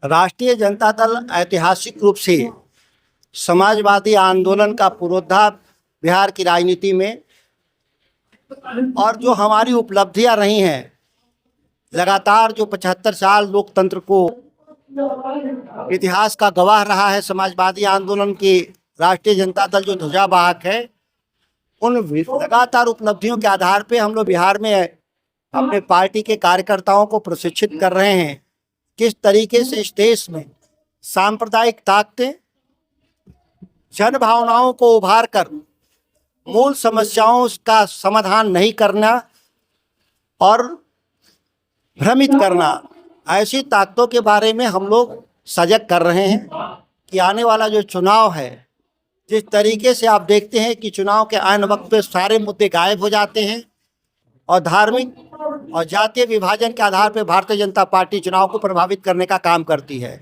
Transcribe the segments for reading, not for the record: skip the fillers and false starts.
राष्ट्रीय जनता दल ऐतिहासिक रूप से समाजवादी आंदोलन का पुरोधा बिहार की राजनीति में, और जो हमारी उपलब्धियां रही हैं लगातार, जो 75 साल लोकतंत्र को इतिहास का गवाह रहा है समाजवादी आंदोलन की राष्ट्रीय जनता दल जो ध्वजावाहक है, उन लगातार उपलब्धियों के आधार पे हम लोग बिहार में अपने पार्टी के कार्यकर्ताओं को प्रशिक्षित कर रहे हैं किस तरीके से इस देश में सांप्रदायिक ताकतें जन भावनाओं को उभार कर मूल समस्याओं का समाधान नहीं करना और भ्रमित करना, ऐसी ताकतों के बारे में हम लोग सजग कर रहे हैं कि आने वाला जो चुनाव है, जिस तरीके से आप देखते हैं कि चुनाव के आन वक्त पे सारे मुद्दे गायब हो जाते हैं और धार्मिक और जातीय विभाजन के आधार पर भारतीय जनता पार्टी चुनाव को प्रभावित करने का काम करती है,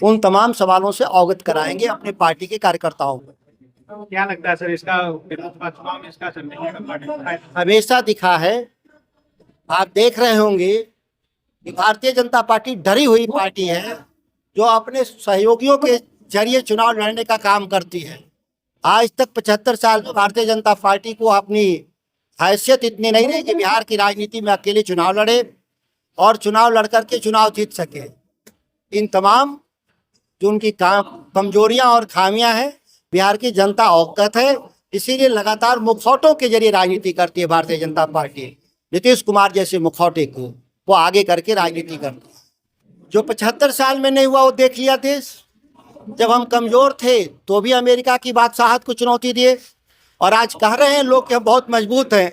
उन तमाम सवालों से अवगत कराएंगे अपने पार्टी के कार्यकर्ताओं को। क्या लगता है सर, इसका विधानसभा चुनाव में इसका असर नहीं होगा? हमेशा दिखा है, आप देख रहे होंगे कि भारतीय जनता पार्टी डरी हुई पार्टी है जो अपने सहयोगियों के जरिए चुनाव लड़ने का काम करती है। आज तक 75 साल में भारतीय जनता पार्टी को अपनी हैसियत इतनी नहीं रही कि बिहार की राजनीति में अकेले चुनाव लड़े और चुनाव लड़ करके चुनाव जीत सके। इन तमाम जो उनकी कमजोरियां और खामियां हैं, बिहार की जनता अवगत है, इसीलिए लगातार मुखौटों के जरिए राजनीति करती है भारतीय जनता पार्टी। नीतीश कुमार जैसे मुखौटे को वो आगे करके राजनीति करती है। जो 75 साल में नहीं हुआ वो देख लिया देश। जब हम कमजोर थे तो भी अमेरिका की बादशाहत को चुनौती दिए, और आज कह रहे हैं लोग कि हम बहुत मजबूत हैं,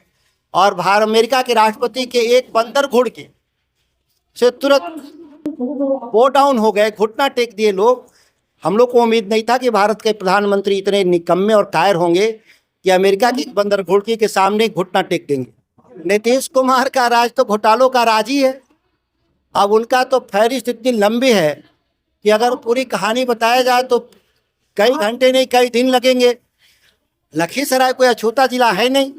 और अमेरिका के राष्ट्रपति के एक बंदर घुड़ के से तुरंत वो डाउन हो गए, घुटना टेक दिए लोग। हम लोग को उम्मीद नहीं था कि भारत के प्रधानमंत्री इतने निकम्मे और कायर होंगे कि अमेरिका की बंदर घुड़की के सामने घुटना टेक देंगे। नीतीश कुमार का राज तो घोटालों का राज ही है। अब उनका तो फहरिस्त इतनी लंबी है कि अगर पूरी कहानी बताया जाए तो कई घंटे नहीं कई दिन लगेंगे। लखीसराय कोई अछूता जिला है नहीं।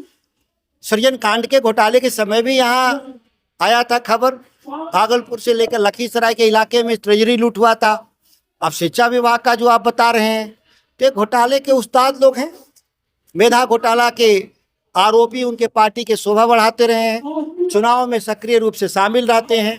सृजन कांड के घोटाले के समय भी यहाँ आया था खबर, भागलपुर से लेकर लखीसराय के इलाके में ट्रेजरी लूट हुआ था। अब शिक्षा विभाग का जो आप बता रहे हैं, तो घोटाले के उस्ताद लोग हैं। मेधा घोटाला के आरोपी उनके पार्टी के शोभा बढ़ाते रहे हैं, चुनाव में सक्रिय रूप से शामिल रहते हैं।